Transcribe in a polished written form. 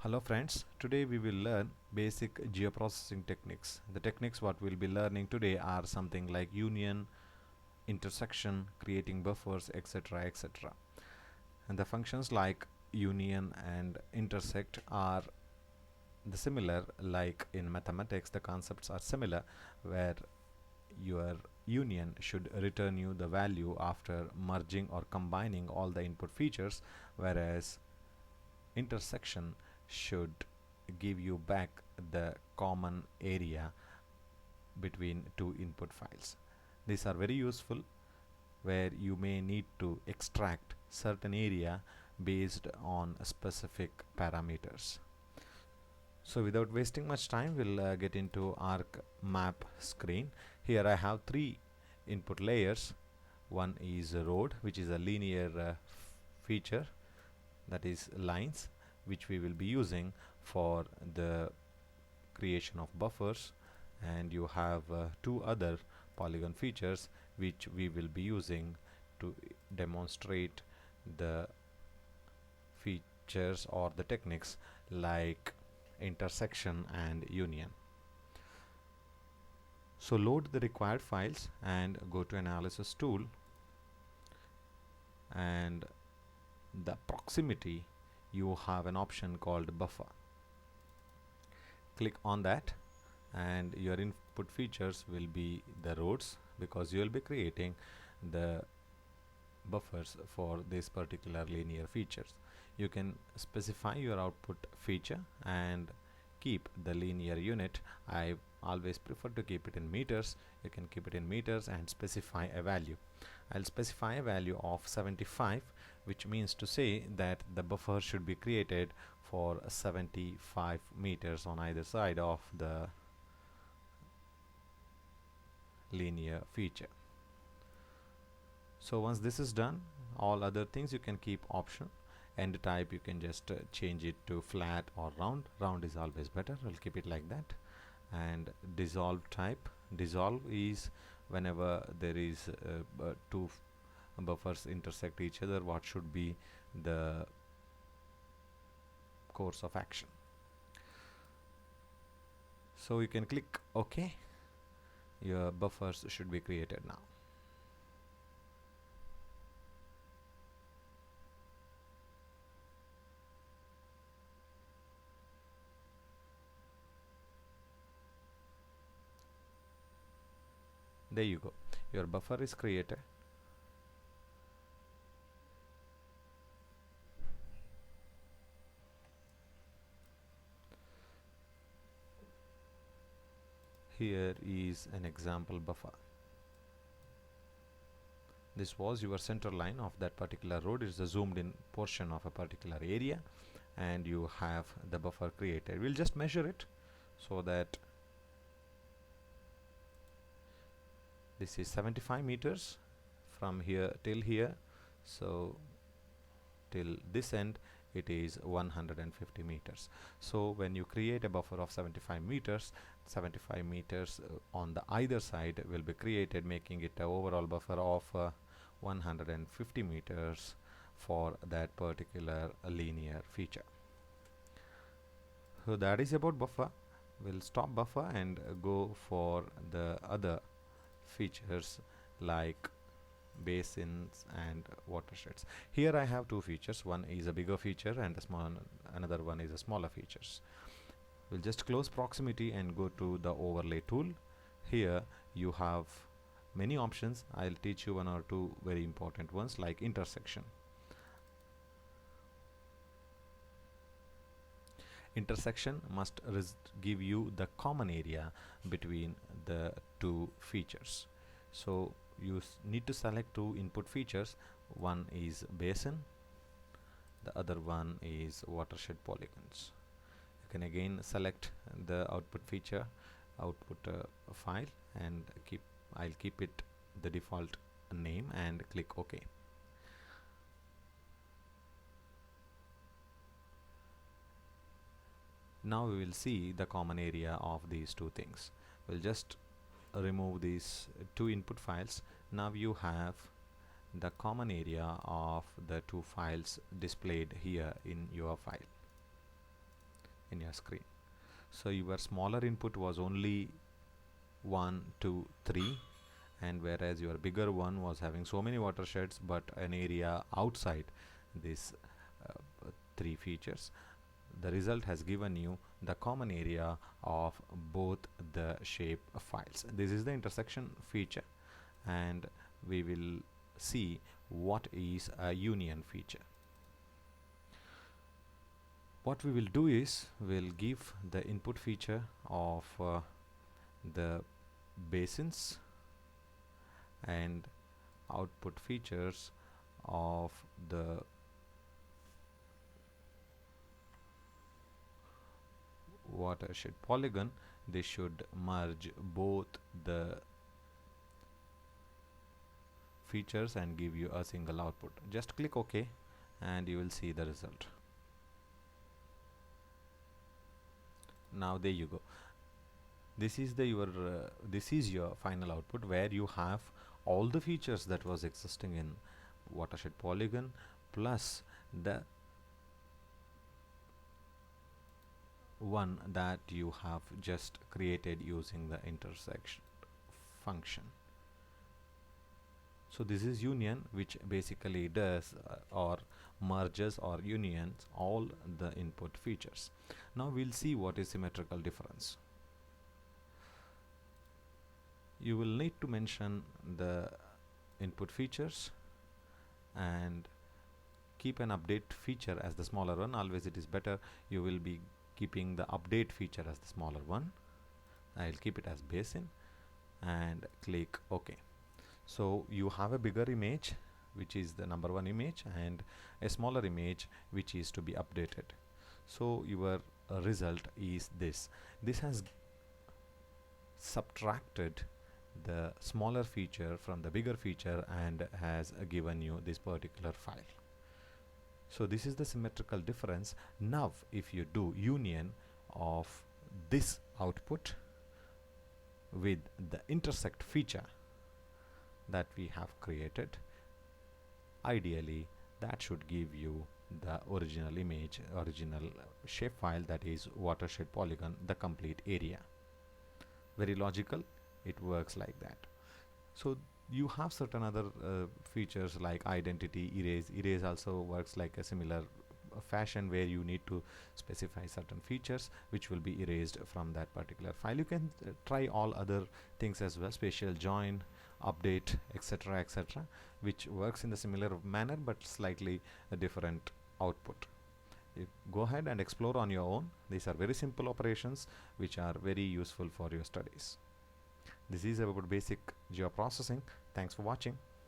Hello friends, today we will learn basic geoprocessing techniques. The techniques what we'll be learning today are something like union, intersection, creating buffers, etc, etc. And the functions like union and intersect are the similar, like in mathematics the concepts are similar, where your union should return you the value after merging or combining all the input features, whereas intersection should give you back the common area between two input files. These are very useful where you may need to extract certain area based on specific parameters. So without wasting much time, we'll get into ArcMap screen. Here I have three input layers. One is a road, which is a linear feature, that is lines, which we will be using for the creation of buffers, and you have two other polygon features which we will be using to demonstrate the features or the techniques like intersection and union. So load the required files and go to analysis tool, and the proximity you have an option called buffer. Click on that and your input features will be the roads, because you will be creating the buffers for this particular linear features. You can specify your output feature and keep the linear unit. I always prefer to keep it in meters. You can keep it in meters and specify a value. I'll specify a value of 75, which means to say that the buffer should be created for 75 meters on either side of the linear feature. So once this is done, all other things you can keep optional. End type you can just change it to flat or round. Round is always better. I'll keep it like that. And dissolve type. Dissolve is whenever there is two buffers intersect each other, what should be the course of action. So you can click OK. Your buffers should be created now. There you go, your buffer is created. Here is an example buffer. This was your center line of that particular road. It is a zoomed in portion of a particular area, and you have the buffer created. We'll just measure it so that this is 75 meters from here till here, so till this end it is 150 meters. So when you create a buffer of 75 meters, 75 meters on the either side will be created, making it an overall buffer of 150 meters for that particular linear feature. So that is about buffer. We'll stop buffer and go for the other features like basins and watersheds. Here I have two features. One is a bigger feature and another one is a smaller features. We'll just close proximity and go to the overlay tool. Here you have many options. I'll teach you one or two very important ones, like intersection. Intersection must give you the common area between the two features. So you need to select two input features. One is basin, the other one is watershed polygons. You can again select the output feature, output file, and I'll keep it the default name and click OK. Now we will see the common area of these two things. We'll just remove these two input files. Now you have the common area of the two files displayed here in your file. in your screen. So your smaller input was only 1, 2, 3, and whereas your bigger one was having so many watersheds but an area outside these three features. The result has given you the common area of both the shape files. This is the intersection feature, and we will see what is a union feature. What we will do is we'll give the input feature of the basins and output features of the watershed polygon. They should merge both the features and give you a single output. Just click OK and you will see the result. Now there you go. This is the this is your final output, where you have all the features that was existing in watershed polygon plus the one that you have just created using the intersection function. So this is union, which basically does or merges or unions all the input features. Now we'll see what is symmetrical difference. You will need to mention the input features and keep an update feature as the smaller one. Always it is better you will be keeping the update feature as the smaller one. I'll keep it as basin and click OK. So you have a bigger image, which is the number one image, and a smaller image which is to be updated. So your result is this. This has subtracted the smaller feature from the bigger feature and has given you this particular file. So this is the symmetrical difference. Now if you do union of this output with the intersect feature that we have created, ideally that should give you the original image, original shapefile, that is watershed polygon, the complete area. Very logical, it works like that. So you have certain other features like identity, erase. Erase also works like a similar fashion, where you need to specify certain features which will be erased from that particular file. You can try all other things as well, spatial join, update, etc., etc., which works in the similar manner but slightly a different output. You go ahead and explore on your own. These are very simple operations which are very useful for your studies. This is about basic geoprocessing. Thanks for watching.